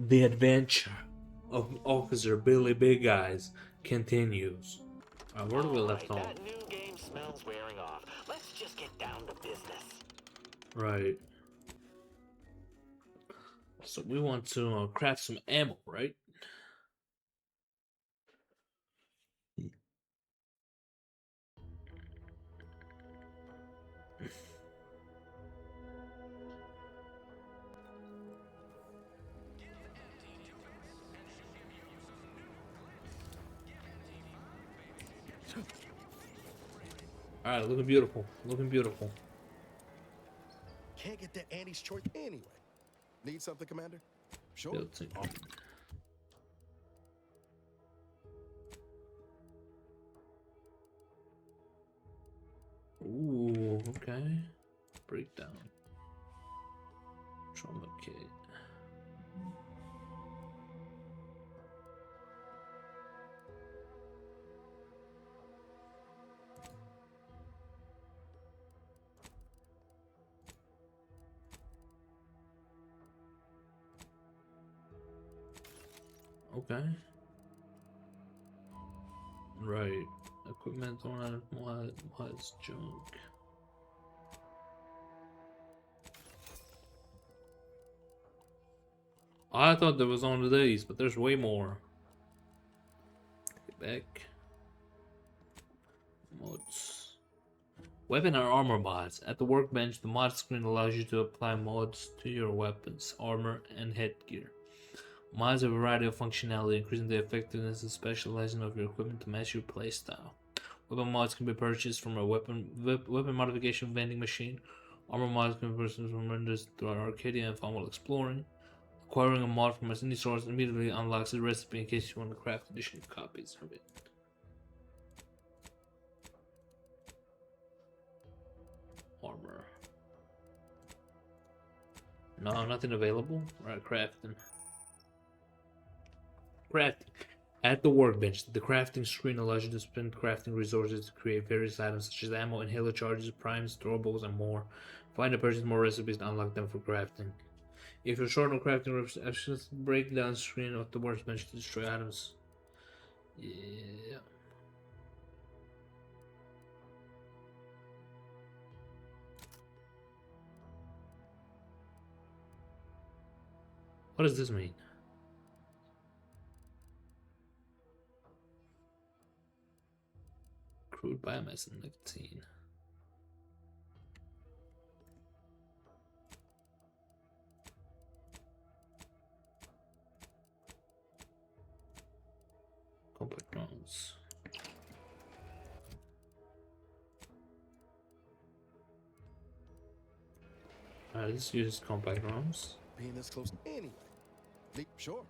The adventure of Officer Billy Big Eyes continues. Where do we left off? That new game smells wearing off. Let's just get down to business. Right. So we want to craft some ammo, right? All right, looking beautiful. Looking beautiful. Can't get that Andy's choice anyway. Need something, Commander? Sure. Built-in. Ooh, okay. Breakdown. Trauma kit. Okay. Right. Equipment on what's junk. I thought there was only these, but there's way more. Get back. Mods. Weapon or armor mods. At the workbench, the mod screen allows you to apply mods to your weapons, armor, and headgear. Mods have a variety of functionality, increasing the effectiveness and specializing of your equipment to match your playstyle. Weapon mods can be purchased from a weapon modification vending machine. Armor mods can be purchased from vendors through Arcadia and found while exploring. Acquiring a mod from any source immediately unlocks the recipe in case you want to craft additional copies of it. Armor. No, nothing available. Alright, crafting. Crafting. At the workbench, the crafting screen allows you to spend crafting resources to create various items such as ammo, inhaler charges, primes, throwables, and more. Find and purchase more recipes to unlock them for crafting. If you're short on crafting options, break down screen of the workbench to destroy items. Yeah. What does this mean? Crude biomass and nicotine. Compact drones. Alright, let's use compact drones. Being this close anyway. Sure.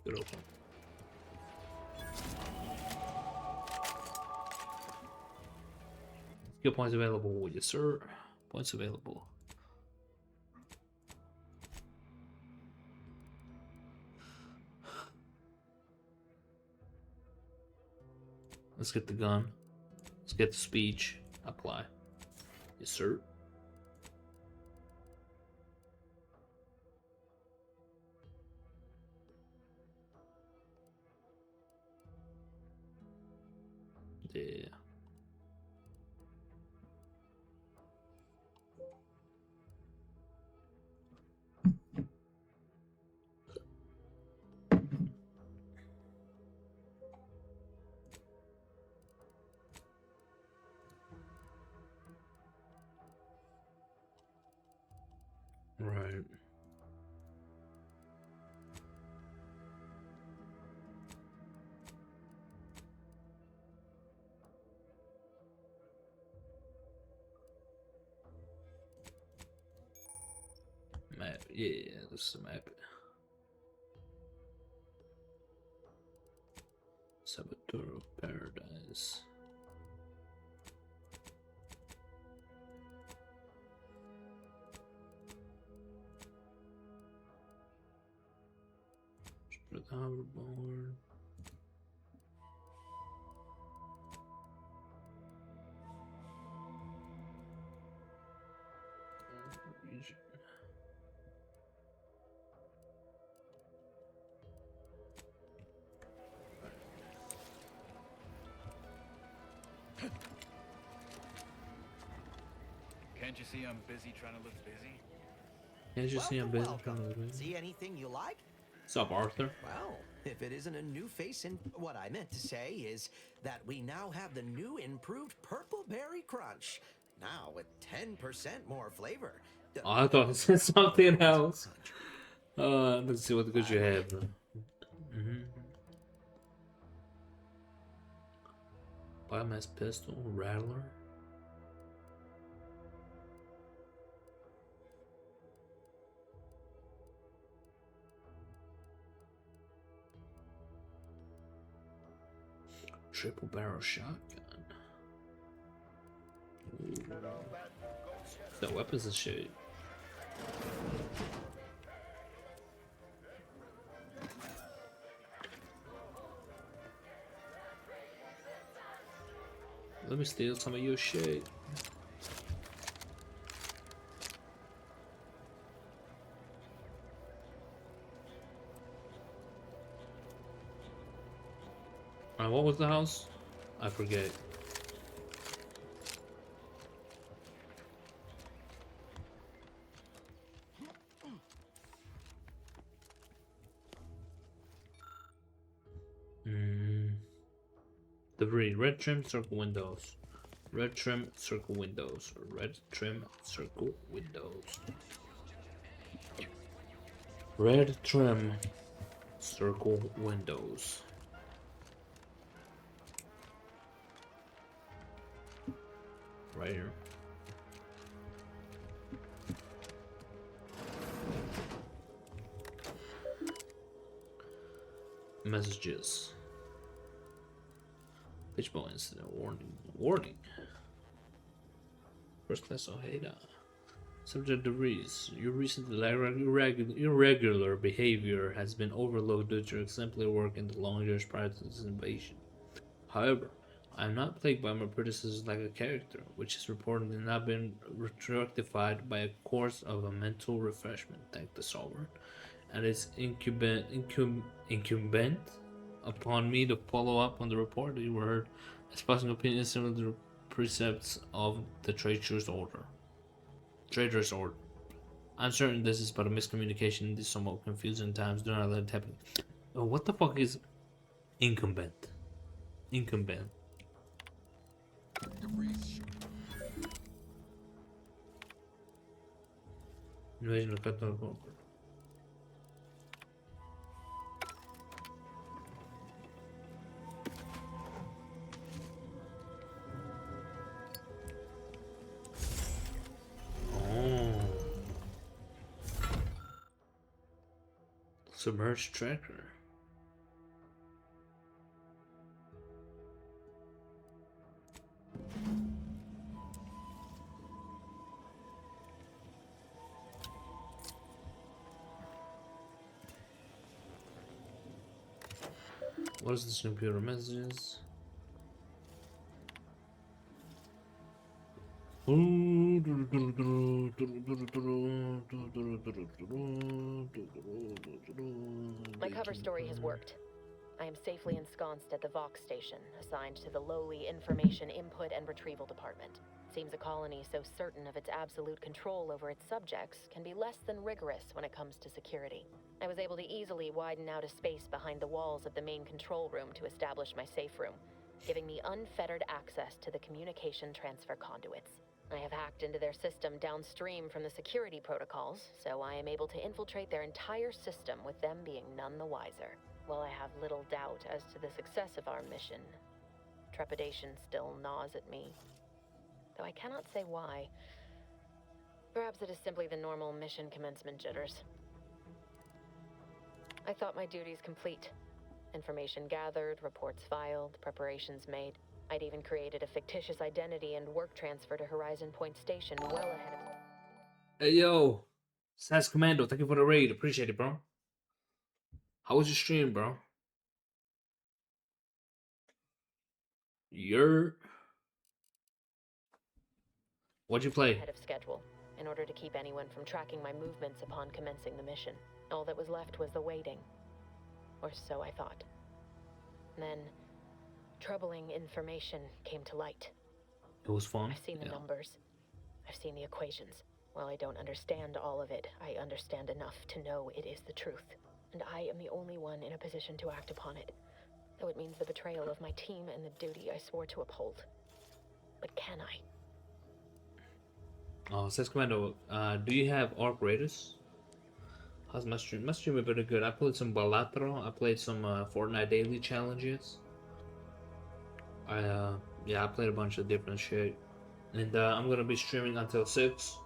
Good open. Skill points available. Yes, sir. Points available. Let's get the gun. Let's get the speech. Apply. Yes, sir. Yeah. Right. Map. Yeah, this is a map. Saboteur of Paradise. With hoverboard. Can't you see I'm busy trying to look busy? Can't you see I'm busy trying to live? See anything you like? What's up, Arthur? Well, if it isn't a new face in... What I meant to say is that we now have the new improved Purple Berry Crunch. Now with 10% more flavor. Oh, I thought it said something else. Let's see what good you have. Biomass pistol, rattler. Triple barrel shotgun. Ooh. That weapons and shit. Let me steal some of your shit. What was the house? I forget. Debris. Red trim, circle windows. Red trim, circle windows. Red trim, circle windows. Red trim, circle windows. Right here. Messages. Pitchball incident warning. Warning. First class Ojeda. Subject debris. Your recent irregular behavior has been overlooked due to your exemplary work in the long years prior to this invasion. However, I am not plagued by my predecessors like a character, which has reportedly not been rectified by a course of a mental refreshment, thank the Sovereign, and it's incumbent upon me to follow up on the report that you were heard, expressing opinions similar to the precepts of the Trader's Order. I'm certain this is but a miscommunication in these somewhat confusing times. Do not let it happen. Oh, what the fuck is incumbent? Incumbent. Invasion of Qatar. Submerged tracker. What is this computer messages? My cover story has worked. I am safely ensconced at the Vox station, assigned to the lowly Information Input and Retrieval Department. Seems a colony so certain of its absolute control over its subjects can be less than rigorous when it comes to security. I was able to easily widen out a space behind the walls of the main control room to establish my safe room, giving me unfettered access to the communication transfer conduits. I have hacked into their system downstream from the security protocols, so I am able to infiltrate their entire system with them being none the wiser. While I have little doubt as to the success of our mission, trepidation still gnaws at me. Though I cannot say why. Perhaps it is simply the normal mission commencement jitters. I thought my duties complete. Information gathered, reports filed, preparations made. I'd even created a fictitious identity and work transfer to Horizon Point Station well ahead of... Hey yo, Sass Commando, thank you for the raid. Appreciate it, bro. How was your stream, bro? What'd you play? Ahead of schedule, in order to keep anyone from tracking my movements upon commencing the mission. All that was left was the waiting. Or so I thought. Then, troubling information came to light. It was fun. I've seen the numbers. I've seen the equations. While I don't understand all of it, I understand enough to know it is the truth. And I am the only one in a position to act upon it. Though it means the betrayal of my team and the duty I swore to uphold. But can I? Oh, says Commando, do you have Arc Raiders? How's my stream? My stream is pretty good. I played some Balatro. I played some Fortnite daily challenges. Yeah, I played a bunch of different shit. And I'm gonna be streaming until 6.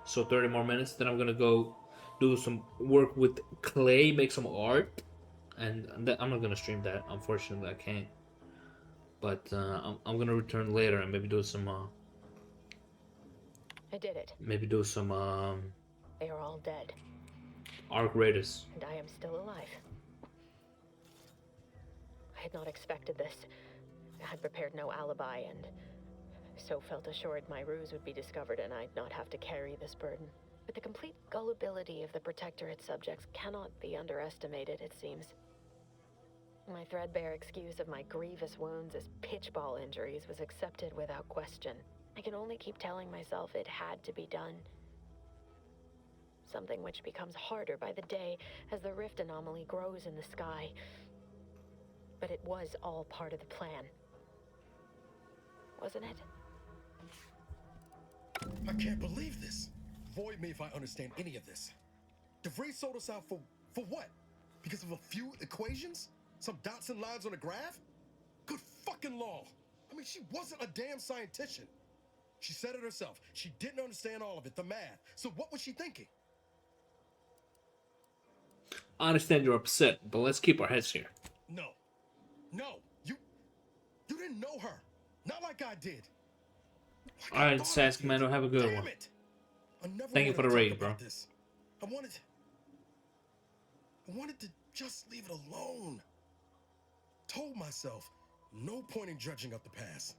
So 30 more minutes. Then I'm gonna go do some work with clay, make some art. And I'm not gonna stream that. Unfortunately, I can't. But I'm gonna return later and maybe do some I did it. maybe do some They are all dead. Arc Raiders. And I am still alive. I had not expected this. I had prepared no alibi and so felt assured my ruse would be discovered and I'd not have to carry this burden. But the complete gullibility of the Protectorate subjects cannot be underestimated, it seems. My threadbare excuse of my grievous wounds as pitchball injuries was accepted without question. I can only keep telling myself it had to be done. Something which becomes harder by the day as the rift anomaly grows in the sky. But it was all part of the plan. Wasn't it? I can't believe this. Void me if I understand any of this. DeVries sold us out for what? Because of a few equations? Some dots and lines on a graph? Good fucking law. I mean, she wasn't a damn scientist. She said it herself. She didn't understand all of it, the math. So what was she thinking? I understand you're upset, but let's keep our heads here. No. No. You didn't know her. Not like I did. Like I Alright, thought I Sass did. Commando, have a good Damn one. it. I never Thank you wanted for to the talk raid, about bro. this. I wanted to just leave it alone. Told myself, no point in dredging up the past.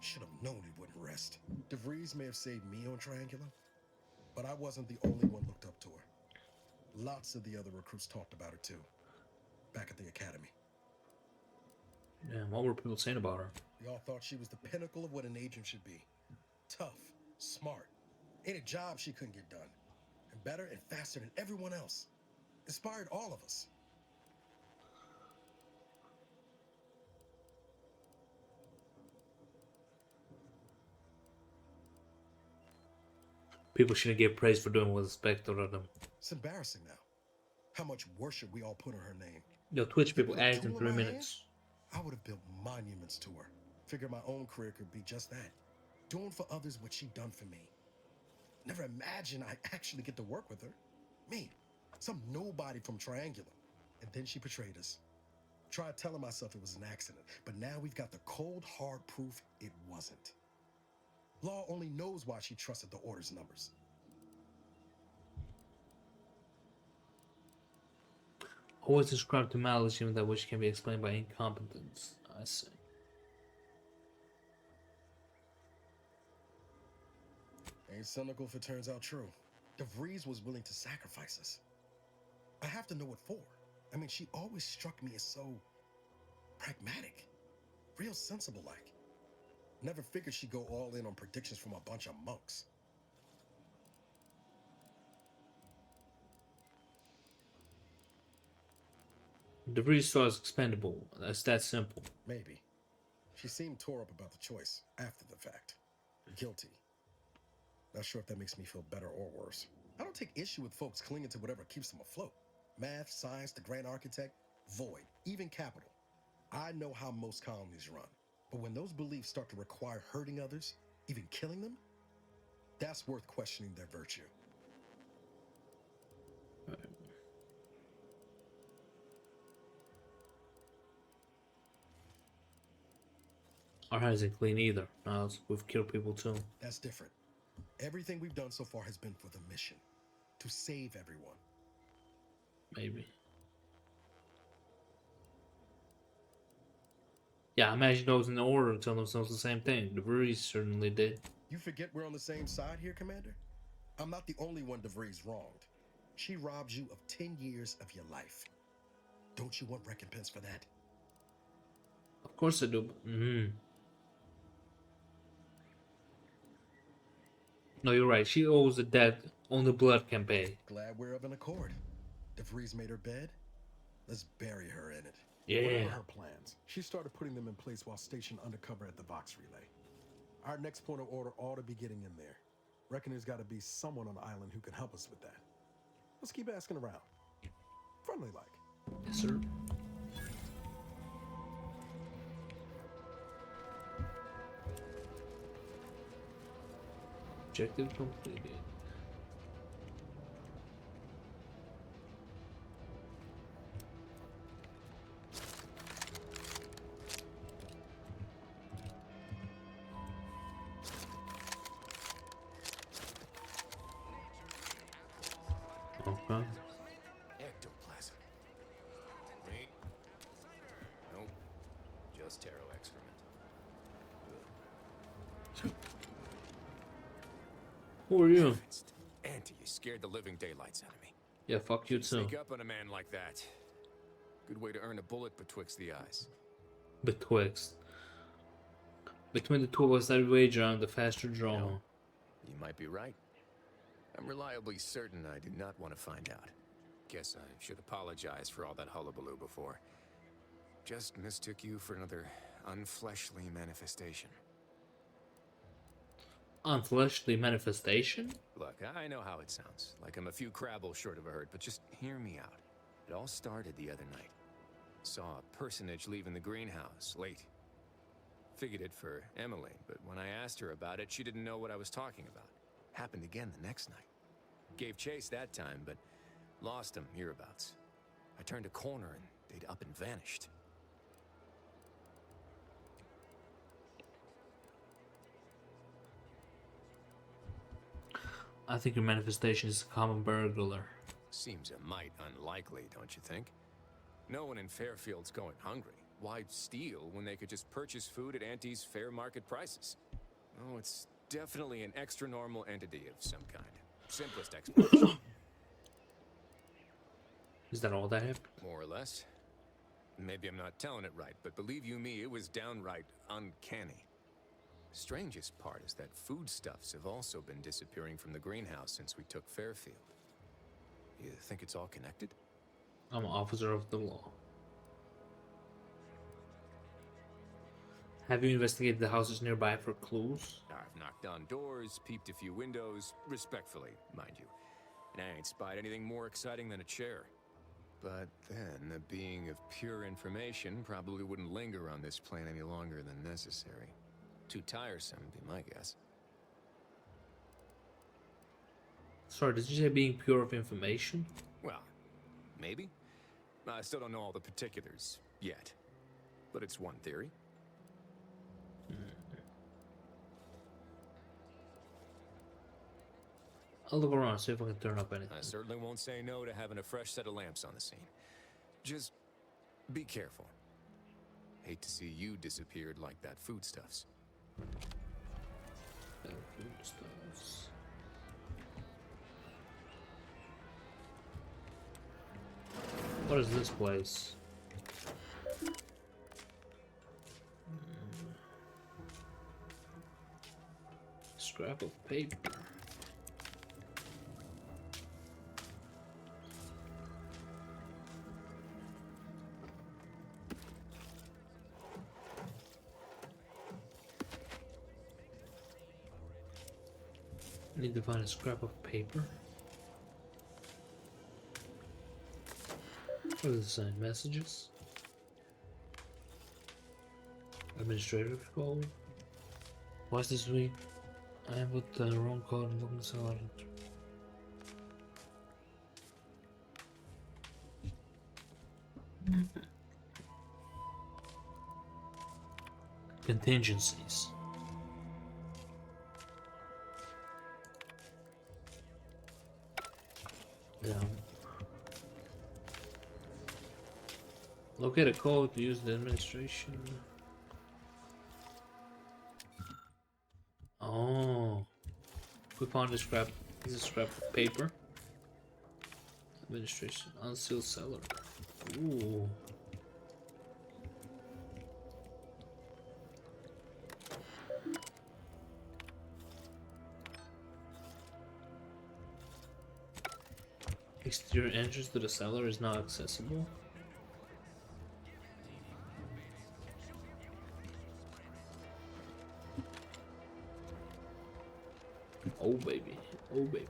Should have known it wouldn't rest. DeVries may have saved me on Triangula, but I wasn't the only one looked up to her. Lots of the other recruits talked about her too, back at the academy. Yeah, what were people saying about her? They all thought she was the pinnacle of what an agent should be. Tough, smart, in a job she couldn't get done, and better and faster than everyone else. Inspired all of us. People shouldn't get praise for doing what's expected of them. It's embarrassing now. How much worship we all put on her name. Yo, Twitch people With a asked in tool 3 my minutes. hand, I would have built monuments to her. Figured my own career could be just that. Doing for others what she done for me. Never imagined I'd actually get to work with her. Me, some nobody from Triangula. And then she betrayed us. Tried telling myself it was an accident, but now we've got the cold, hard proof it wasn't. Law only knows why she trusted the Order's numbers. Always described to malice even that which can be explained by incompetence. I see. Ain't cynical if it turns out true. DeVries was willing to sacrifice us. I have to know what for. I mean, she always struck me as so pragmatic. Real sensible like. Never figured she'd go all in on predictions from a bunch of monks. DeVries saw as expendable. That's that simple. Maybe. She seemed tore up about the choice after the fact. Guilty. Not sure if that makes me feel better or worse. I don't take issue with folks clinging to whatever keeps them afloat. Math, science, the grand architect, void, even capital. I know how most colonies run. But when those beliefs start to require hurting others, even killing them, that's worth questioning their virtue. Our hands ain't clean either. We've killed people too. That's different. Everything we've done so far has been for the mission. To save everyone. Maybe. Yeah, I imagine those in the order tell themselves the same thing. DeVries certainly did. You forget we're on the same side here, Commander? I'm not the only one DeVries wronged. She robbed you of 10 years of your life. Don't you want recompense for that? Of course I do. No, you're right. She owes the debt only blood can pay. Glad we're of an accord. DeVries made her bed. Let's bury her in it. Yeah. What are her plans? She started putting them in place while stationed undercover at the Vox Relay. Our next point of order ought to be getting in there. Reckon there's got to be someone on the island who can help us with that. Let's keep asking around. Friendly like. Yes, sir. Objective completed. Okay. Ectoplasm. Wait. Nope. Just taro excrement. Who are you? Auntie, you scared the living daylights out of me. Yeah, fuck you too. Sneak up on a man like that. Good way to earn a bullet betwixt the eyes. Betwixt. Between the two of us, I'd wager on the faster draw. No. You might be right. I'm reliably certain I do not want to find out. Guess I should apologize for all that hullabaloo before. Just mistook you for another unfleshly manifestation. Unfleshly manifestation? Look, I know how it sounds, like I'm a few crabbles short of a herd, but just hear me out. It all started the other night. Saw a personage leaving the greenhouse, late. Figured it for Emily, but when I asked her about it, she didn't know what I was talking about. Happened again the next night. Gave chase that time, but lost him hereabouts. I turned a corner and they'd up and vanished. I think your manifestation is a common burglar. Seems a mite unlikely, don't you think? No one in Fairfield's going hungry. Why steal when they could just purchase food at Auntie's fair market prices? Oh, it's definitely an extra-normal entity of some kind. Simplest explanation. Is that all that happened? More or less. Maybe I'm not telling it right, but believe you me, it was downright uncanny. Strangest part is that foodstuffs have also been disappearing from the greenhouse since we took Fairfield. You think it's all connected? I'm an officer of the law. Have you investigated the houses nearby for clues? I've knocked on doors, peeped a few windows, respectfully, mind you. And I ain't spied anything more exciting than a chair. But then, a being of pure information probably wouldn't linger on this plane any longer than necessary. Too tiresome, be my guess. Sorry, did you say being pure of information? Well, maybe. I still don't know all the particulars yet. But it's one theory. I'll look around, see if I can turn up anything. I certainly won't say no to having a fresh set of lamps on the scene. Just be careful. Hate to see you disappeared like that foodstuffs. Foodstuffs. What is this place? Scrap of paper. Need to find a scrap of paper. What does it say? Messages? Administrative call? What's this week? I put the wrong code and looking so hard. Contingencies. Down. Locate a code to use the administration. Oh. We found a scrap. This is a scrap of paper. Administration. Unsealed cellar. Ooh. Exterior entrance to the cellar is not accessible. Oh baby, oh baby.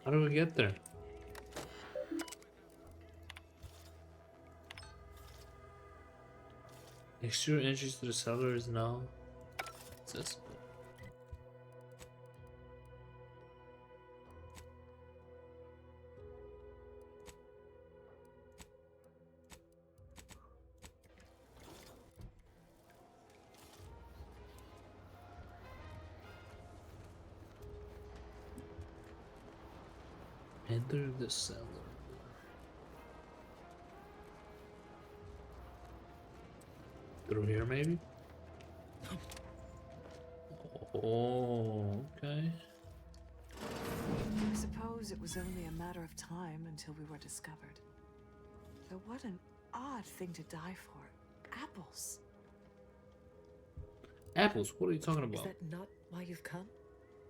How do we get there? Exterior entrance to the cellar is now accessible. Enter the cellar. Through here, maybe? Oh, okay. I suppose it was only a matter of time until we were discovered. Though what an odd thing to die for. Apples. Apples? What are you talking Is about? that not why you've come?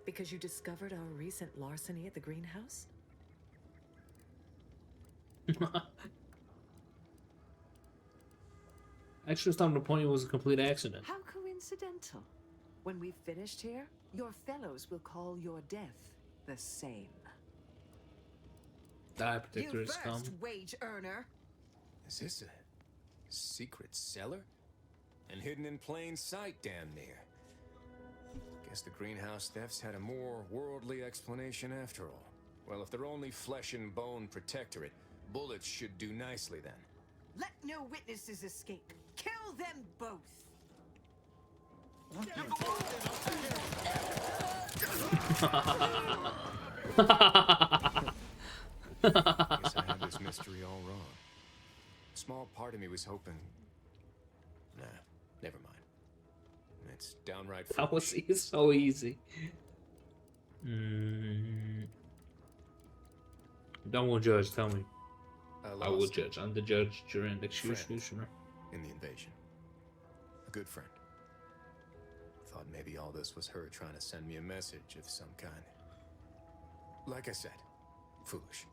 Because you discovered our recent larceny at the greenhouse? Actually, it's time to point it was a complete accident. How coincidental. When we've finished here, your fellows will call your death the same. Die protector is come. wage earner. Is this a secret cellar? And hidden in plain sight, damn near. Guess the greenhouse thefts had a more worldly explanation after all. Well, if they're only flesh and bone protectorate, bullets should do nicely then. Let no witnesses escape. Kill them both. Guess I had this mystery all wrong. A small part of me was hoping... Nah, never mind. It's downright That was foolish. so easy. Mm. Don't will judge, tell me. I will lost judge. I'm the judge, jury, and executioner. in the invasion. A good friend. Thought maybe all this was her trying to send me a message of some kind. Like I said, foolish.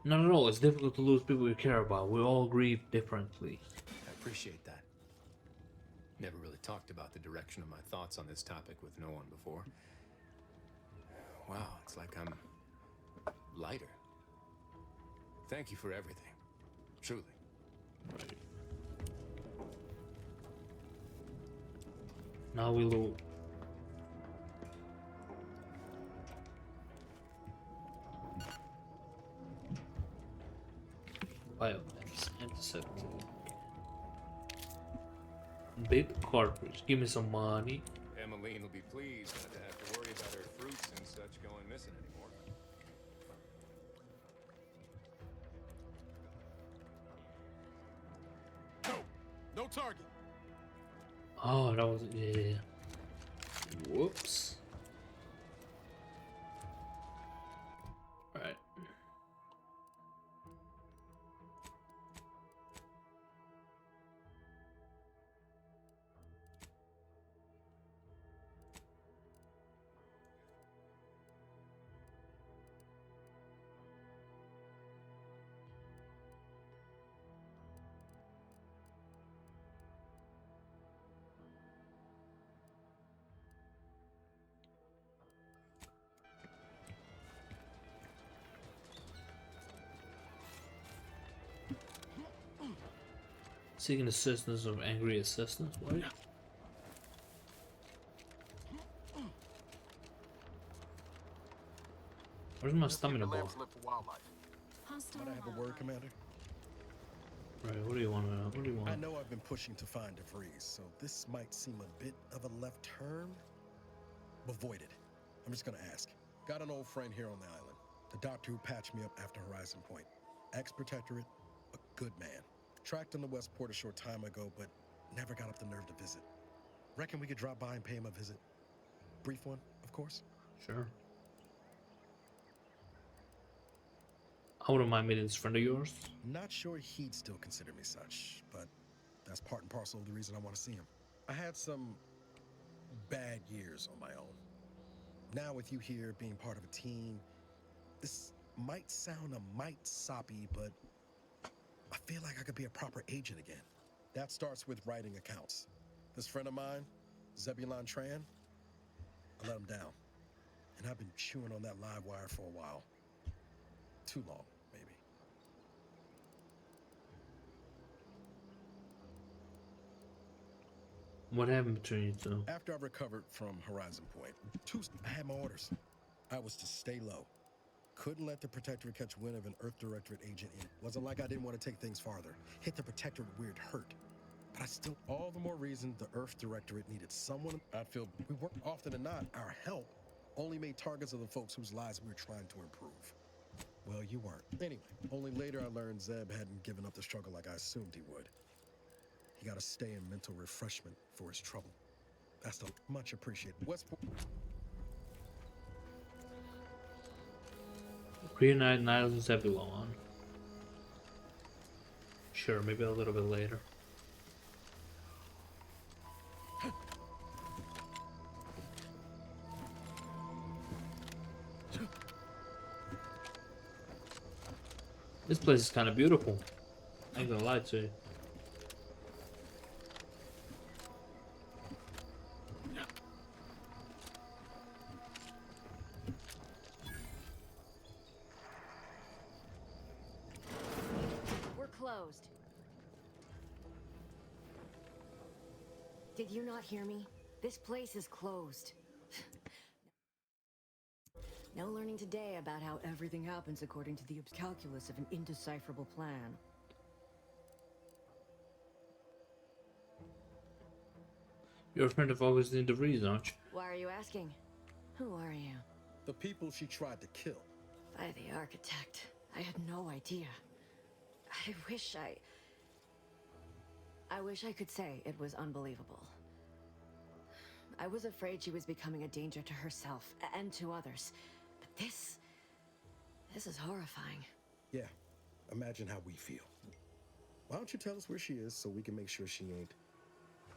Not at all. It's difficult to lose people you care about. We all grieve differently. I appreciate that. Never really talked about the direction of my thoughts on this topic with no one before. Wow, it's like I'm lighter. Thank you for everything. Truly. Right. Now we loot. Biomeds, antiseptic. Big cartridge. Give me some money. Emmeline will be pleased not to have to worry about her fruits and such going missing anymore. No target. Oh, that was yeah. Whoops. Right. Seeking assistance of angry assistants. What? Where's my stamina bar? Might I have a word, Commander? Right, what do you want? What do you I want? know I've been pushing to find DeVries, so this might seem a bit of a left turn, but void it. I'm just gonna ask. Got an old friend here on the island. The doctor who patched me up after Horizon Point. Ex-protectorate, a good man. Tracked him to Westport a short time ago, but never got up the nerve to visit. Reckon we could drop by and pay him a visit? Brief one, of course. Sure. I wouldn't mind meeting this friend of yours. Not sure he'd still consider me such, but that's part and parcel of the reason I want to see him. I had some bad years on my own. Now with you here being part of a team, this might sound a mite soppy, but I feel like I could be a proper agent again. That starts with writing accounts. This friend of mine, Zebulon Tran, I let him down. And I've been chewing on that live wire for a while. Too long, maybe. What happened between you two? After I recovered from Horizon Point, I had my orders. I was to stay low. Couldn't let the Protectorate catch wind of an Earth Directorate agent in. Wasn't like I didn't want to take things farther. Hit the Protectorate weird hurt. But I still, all the more reason the Earth Directorate needed someone. I feel we worked often than not. Our help only made targets of the folks whose lives we were trying to improve. Well, you weren't. Anyway, only later I learned Zeb hadn't given up the struggle like I assumed he would. He got to stay in mental refreshment for his trouble. That's the much appreciated. Westport. Reunite Niles and Zebulon. Sure, maybe a little bit later. This place is kind of beautiful. I ain't gonna lie to you. We're closed. Did you not hear me? This place is closed. No learning today about how everything happens according to the calculus of an indecipherable plan. You're a friend of Augustine de Vries, aren't you? Why are you asking? Who are you? The people she tried to kill. By the architect. I had no idea. I wish I could say it was unbelievable. I was afraid she was becoming a danger to herself and to others. But this is horrifying. Yeah, imagine how we feel. Why don't you tell us where she is so we can make sure she ain't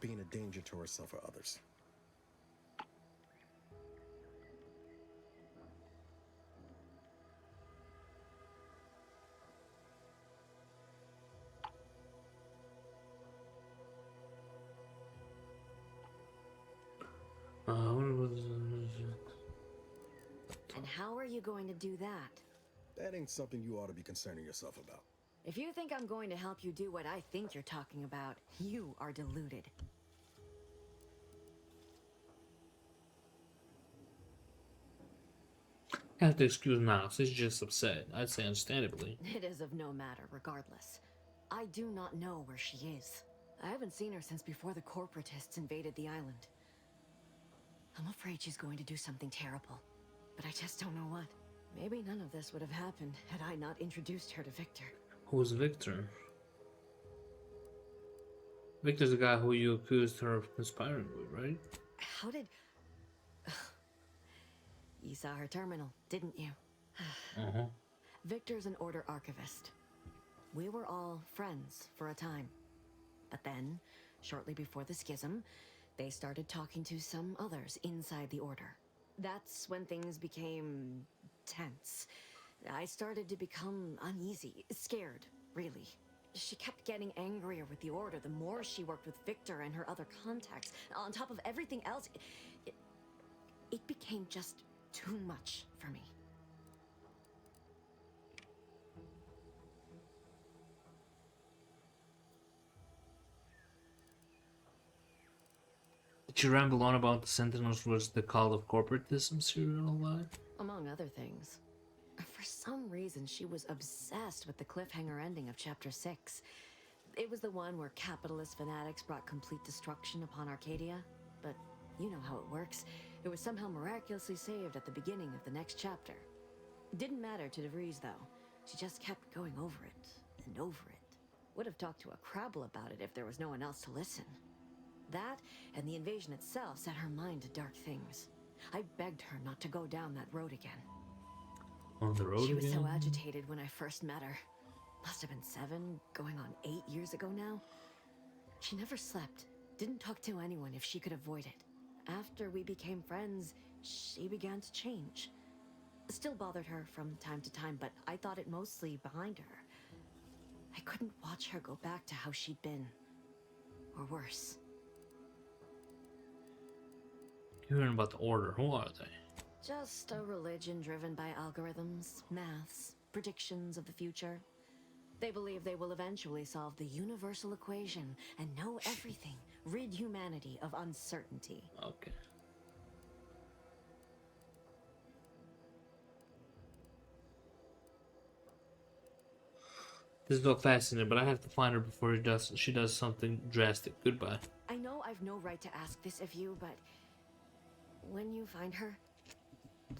being a danger to herself or others? And how are you going to do that? That ain't something you ought to be concerning yourself about. If you think I'm going to help you do what I think you're talking about, you are deluded. I have to excuse Niles, he's just upset. I'd say understandably. It is of no matter, regardless. I do not know where she is. I haven't seen her since before the corporatists invaded the island. I'm afraid she's going to do something terrible, but I just don't know what. Maybe none of this would have happened had I not introduced her to Victor. Who's Victor? Victor's the guy who you accused her of conspiring with, right? How did... You saw her terminal, didn't you? Uh-huh. Victor's an Order archivist. We were all friends for a time. But then, shortly before the schism, they started talking to some others inside the Order. That's when things became tense. I started to become uneasy, scared, really. She kept getting angrier with the Order the more she worked with Victor and her other contacts. On top of everything else, it became just too much for me. Did you ramble on about the Sentinels was the cult of corporatism serial life? Among other things. For some reason, she was obsessed with the cliffhanger ending of Chapter 6. It was the one where capitalist fanatics brought complete destruction upon Arcadia. But you know how it works. It was somehow miraculously saved at the beginning of the next chapter. It didn't matter to DeVries, though. She just kept going over it and over it. Would have talked to a Crabble about it if there was no one else to listen. That and the invasion itself set her mind to dark things. I begged her not to go down that road again. On the road She was again? so agitated when I first met her. Must have been 7, going on 8 years ago now. She never slept, didn't talk to anyone if she could avoid it. After we became friends, she began to change. Still bothered her from time to time, but I thought it mostly behind her. I couldn't watch her go back to how she'd been. Or worse. You're hearing about the Order. Who are they? Just a religion driven by algorithms, maths, predictions of the future. They believe they will eventually solve the universal equation and know everything, rid humanity of uncertainty. Okay. This is all fascinating, but I have to find her before she does something drastic. Goodbye. I know I've no right to ask this of you, but when you find her,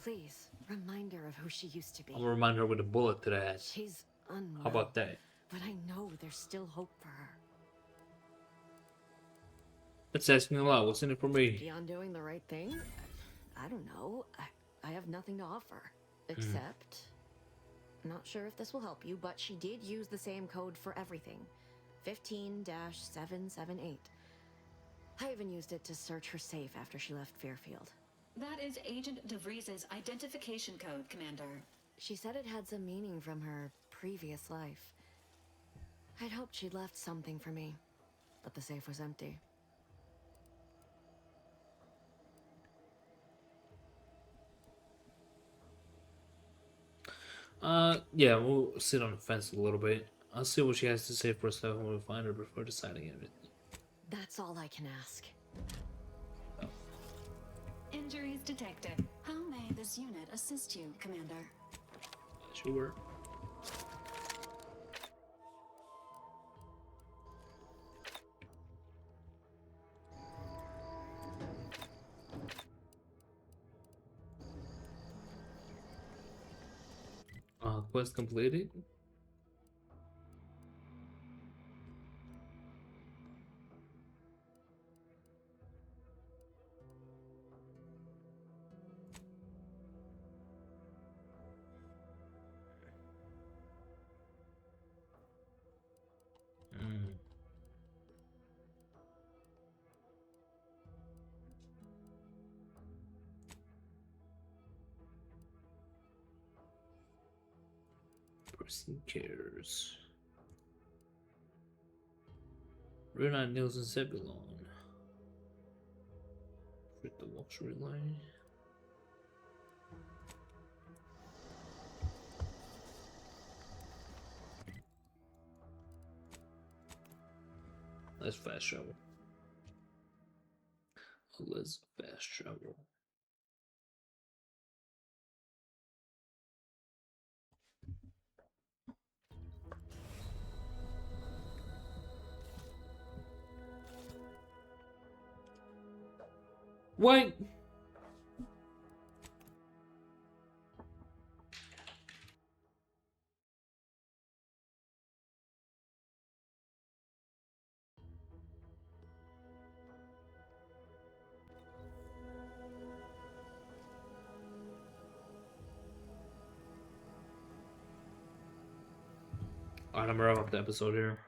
please remind her of who she used to be. I'm gonna remind her with a bullet to the head. She's unwell. How about that? But I know there's still hope for her. That's asking a lot. What's in it for me? Beyond doing the right thing? I don't know. I have nothing to offer. Except... Not sure if this will help you, but she did use the same code for everything. 15-778. I even used it to search her safe after she left Fairfield. That is Agent DeVries' identification code, Commander. She said it had some meaning from her previous life. I'd hoped she'd left something for me, but the safe was empty. Yeah, we'll sit on the fence a little bit. I'll see what she has to say for herself when we find her before deciding everything. That's all I can ask. Injuries detected. How may this unit assist you, Commander? Sure. Quest completed. Person cares. Runa, Nils, and Zebulon. With the luxury line. Let's fast travel. Let's fast travel. Wait! Alright, I'm gonna wrap up the episode here.